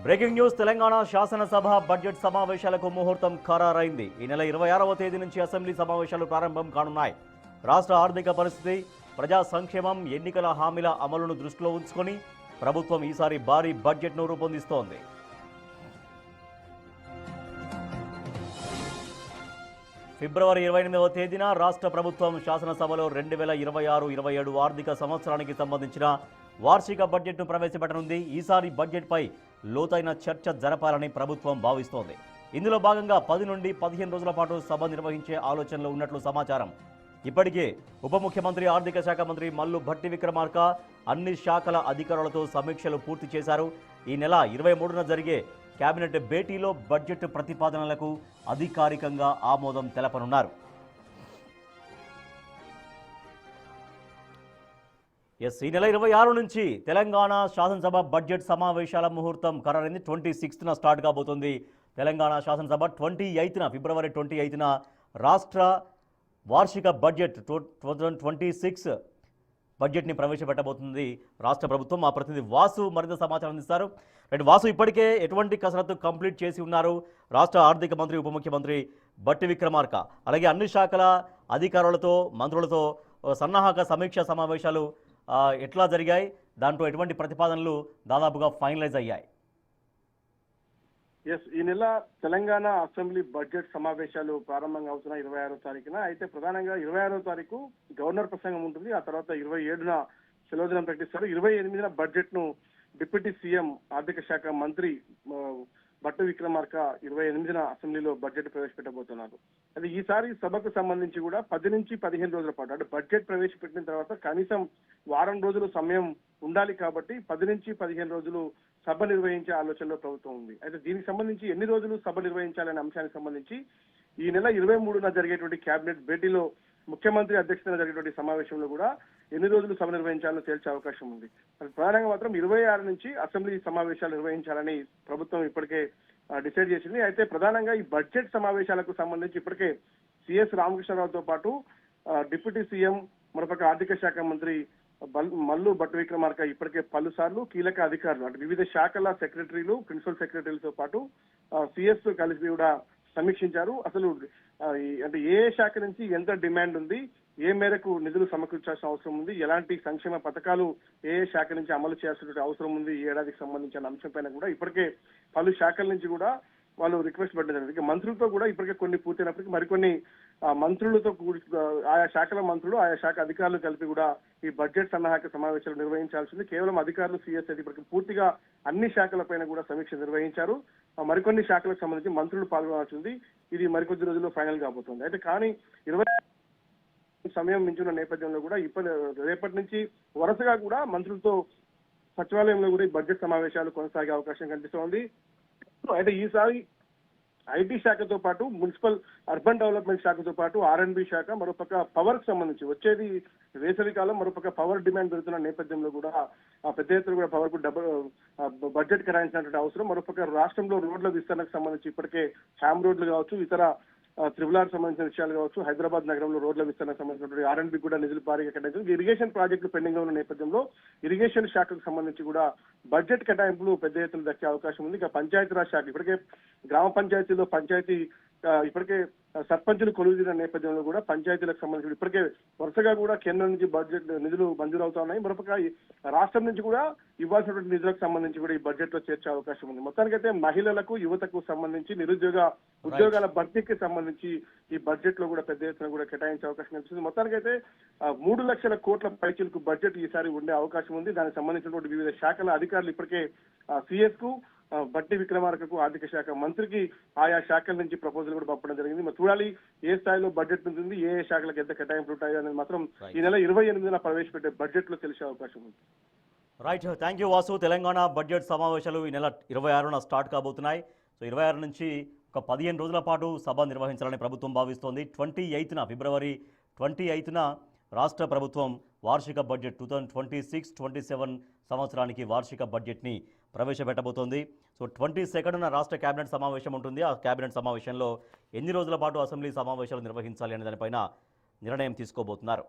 Breaking news Telangana శాసనసభ budget సమావేశాలకు ముహూర్తం ఖరారైంది. ఈ నెల 26వ తేదీ నుంచి అసెంబ్లీ సమావేశాలు ప్రారంభం కానున్నాయి. రాష్ట్ర ఆర్థిక పరిస్థితి, ప్రజా సంక్షేమం, ఎన్నికల హామీల అమలును దృష్టిలో ఉంచుకొని ప్రభుత్వం ఈసారి భారీ బడ్జెట్ను రూపొందిస్తోంది. ఫిబ్రవరి 28వ తేదీన రాష్ట్ర ప్రభుత్వం శాసనసభలో 2026-27 ఆర్థిక సంవత్సరానికి సంబంధించిన వార్షిక బడ్జెట్ను ప్రవేశపెట్టనుంది. ఈసారి బడ్జెట్పై లోతైన చర్చ జరపాలని ప్రభుత్వం భావిస్తోంది. ఇందులో భాగంగా 10 నుండి 15 రోజుల పాటు సభ నిర్వహించే ఆలోచనలో ఉన్నట్లు సమాచారం. ఇప్పటికే ఉప ముఖ్యమంత్రి, ఆర్థిక శాఖ మంత్రి మల్లు భట్టి విక్రమార్క అన్ని శాఖల అధికారులతో సమీక్షలు పూర్తి చేశారు. ఈ నెల 23న జరిగే కేబినెట్ భేటీలో బడ్జెట్ ప్రతిపాదనలకు అధికారికంగా ఆమోదం తెలపనున్నారు. ఈ నెల 26 నుంచి తెలంగాణ శాసనసభ బడ్జెట్ సమావేశాల ముహూర్తం ఖరారైంది. 26న స్టార్ట్ కాబోతుంది తెలంగాణ శాసనసభ. 28న ఫిబ్రవరి 28న రాష్ట్ర వార్షిక బడ్జెట్ 2026 బడ్జెట్ని ప్రవేశపెట్టబోతుంది రాష్ట్ర ప్రభుత్వం. మా ప్రతినిధి వాసు మరింత సమాచారం అందిస్తారు. వాసు, ఇప్పటికే ఎటువంటి కసరత్తు కంప్లీట్ చేసి ఉన్నారు రాష్ట్ర ఆర్థిక మంత్రి, ఉప ముఖ్యమంత్రి భట్టి విక్రమార్క? అలాగే అన్ని శాఖల అధికారులతో, మంత్రులతో సన్నాహక సమీక్ష సమావేశాలు ఎట్లా జరిగాయి? దాంట్లో ఎటువంటి ప్రతిపాదనలు దాదాపుగా ఫైనలైజ్ అయ్యాయి? ఈ నెల తెలంగాణ అసెంబ్లీ బడ్జెట్ సమావేశాలు ప్రారంభంగా అవుతున్నాయి 26వ తారీఖున. అయితే ప్రధానంగా 26వ తారీఖు గవర్నర్ ప్రసంగం ఉంటుంది. ఆ తర్వాత 27న సెలవు దినం ప్రకటిస్తారు. 28న బడ్జెట్ ను డిప్యూటీ సీఎం, ఆర్థిక శాఖ మంత్రి భట్టి విక్రమార్క 28న అసెంబ్లీలో బడ్జెట్ ప్రవేశపెట్టబోతున్నారు. అది ఈసారి సభకు సంబంధించి కూడా 10 నుంచి 15 రోజుల పాటు, అంటే బడ్జెట్ ప్రవేశపెట్టిన తర్వాత కనీసం వారం రోజులు సమయం ఉండాలి కాబట్టి 10 నుంచి 15 రోజులు సభ నిర్వహించే ఆలోచనలో ప్రభుత్వం ఉంది. అయితే దీనికి సంబంధించి ఎన్ని రోజులు సభ నిర్వహించాలనే అంశానికి సంబంధించి ఈ నెల 23న జరిగేటువంటి కేబినెట్ భేటీలో ముఖ్యమంత్రి అధ్యక్షతన జరిగేటువంటి సమావేశంలో కూడా ఎన్ని రోజులు సభ నిర్వహించాలో తేల్చే అవకాశం ఉంది. ప్రధానంగా మాత్రం 26 నుంచి అసెంబ్లీ సమావేశాలు నిర్వహించాలని ప్రభుత్వం ఇప్పటికే డిసైడ్ చేసింది. అయితే ప్రధానంగా ఈ బడ్జెట్ సమావేశాలకు సంబంధించి ఇప్పటికే సిఎస్ రామకృష్ణరావుతో పాటు డిప్యూటీ సీఎం, మరోపక్క ఆర్థిక శాఖ మంత్రి మల్లు భట్టి విక్రమార్క ఇప్పటికే పలుసార్లు కీలక అధికారులు, అంటే వివిధ శాఖల సెక్రటరీలు, ప్రిన్సిపల్ సెక్రటరీలతో పాటు సిఎస్ కలిసి కూడా సమీక్షించారు. అసలు అంటే ఏ శాఖ నుంచి ఎంత డిమాండ్ ఉంది, ఏ మేరకు నిధులు సమకూర్చాల్సిన అవసరం ఉంది, ఎలాంటి సంక్షేమ పథకాలు ఏ శాఖ నుంచి అమలు చేయాల్సిన అవసరం ఉంది ఈ ఏడాదికి సంబంధించిన అంశంపైన కూడా ఇప్పటికే పలు శాఖల నుంచి కూడా వాళ్ళు రిక్వెస్ట్ పెట్టడం జరిగింది. మంత్రులతో కూడా ఇప్పటికే కొన్ని పూర్తయినప్పటికీ మరికొన్ని మంత్రులతో ఆయా శాఖల మంత్రులు, ఆయా శాఖ అధికారులు కలిపి కూడా ఈ బడ్జెట్ సన్నాహక సమావేశాలు నిర్వహించాల్సింది. కేవలం అధికారులు, సిఎస్ ఇప్పటికి పూర్తిగా అన్ని శాఖలపైన కూడా సమీక్ష నిర్వహించారు. మరికొన్ని శాఖలకు సంబంధించి మంత్రులు పాల్గొనాల్సింది. ఇది మరికొద్ది రోజుల్లో ఫైనల్ కాబోతుంది. అయితే కానీ 20 సమయం మించున్న నేపథ్యంలో కూడా రేపటి నుంచి వరుసగా కూడా మంత్రులతో సచివాలయంలో కూడా ఈ బడ్జెట్ సమావేశాలు కొనసాగే అవకాశం కనిపిస్తోంది. అయితే ఈసారి ఐటీ శాఖతో పాటు మున్సిపల్ అర్బన్ డెవలప్మెంట్ శాఖతో పాటు R&B శాఖ, మరోపక్క పవర్ కు సంబంధించి వచ్చేది వేసవి కాలం, మరోపక్క పవర్ డిమాండ్ పెరుగుతున్న నేపథ్యంలో కూడా పెద్ద ఎత్తున కూడా పవర్ కు బడ్జెట్ కేటాయించినటువంటి అవసరం. మరోపక్క రాష్ట్రంలో రోడ్ల విస్తరణకు సంబంధించి ఇప్పటికే హ్యామ్ రోడ్లు కావచ్చు, ఇతర త్రిబులార్ సంబంధించిన విషయాలు కావచ్చు, హైదరాబాద్ నగరంలో రోడ్ల విస్తరణకు సంబంధించినటువంటి R&B కూడా నిధులు భారీగా కేటాయించారు. ఇరిగేషన్ ప్రాజెక్టులు పెండింగ్ లో ఉన్న నేపథ్యంలో ఇరిగేషన్ శాఖకు సంబంధించి కూడా బడ్జెట్ కేటాయింపులు పెద్ద ఎత్తున దక్కే అవకాశం ఉంది. ఇక పంచాయతీరాజ్ శాఖ ఇప్పటికే గ్రామ పంచాయతీలో ఇప్పటికే సర్పంచులు కొలువుదీరిన నేపథ్యంలో కూడా పంచాయతీలకు సంబంధించి ఇప్పటికే వరుసగా కూడా కేంద్రం నుంచి బడ్జెట్ నిధులు మంజూరు అవుతా ఉన్నాయి. మరొక రాష్ట్రం నుంచి కూడా ఇవ్వాల్సినటువంటి నిధులకు సంబంధించి కూడా ఈ బడ్జెట్ లో చేర్చే అవకాశం ఉంది. మొత్తానికైతే మహిళలకు, యువతకు సంబంధించి ఉద్యోగాల భర్తీకి సంబంధించి ఈ బడ్జెట్ లో కూడా పెద్ద ఎత్తున కూడా కేటాయించే అవకాశం కనిపిస్తుంది. మొత్తానికైతే 3 లక్షల కోట్ల పైచీలకు బడ్జెట్ ఈసారి ఉండే అవకాశం ఉంది. దానికి సంబంధించినటువంటి వివిధ శాఖల అధికారులు ఇప్పటికే సిఎస్ కు, భట్టి విక్రమార్కకు, ఆర్థిక శాఖ మంత్రికి ఆయా శాఖల నుంచి ప్రపోజల్ కూడా పంపడం జరిగింది. మరి చూడాలి ఏ స్థాయిలో బడ్జెట్ ఉంటుంది, ఏ శాఖలకు ఎంత కేటాయింపులు ఉంటాయో అనేది మాత్రం ఈ నెల 28న ప్రవేశపెట్టే బడ్జెట్ లో తెలిసే అవకాశం ఉంది. Right, thank you Vasu. Telangana budget సమావేశాలు ఈ నెల 26న స్టార్ట్ కాబోతున్నాయి. 26 నుంచి ఒక 15 రోజుల పాటు సభ నిర్వహించాలని ప్రభుత్వం భావిస్తోంది. ఫిబ్రవరి 28న రాష్ట్ర ప్రభుత్వం వార్షిక బడ్జెట్ 2026-27 సంవత్సరానికి వార్షిక బడ్జెట్ని ప్రవేశపెట్టబోతోంది. 22న రాష్ట్ర కేబినెట్ సమావేశం ఉంటుంది. ఆ కేబినెట్ సమావేశంలో ఎన్ని రోజుల పాటు అసెంబ్లీ సమావేశాలు నిర్వహించాలి అనే దానిపైన నిర్ణయం తీసుకోబోతున్నారు.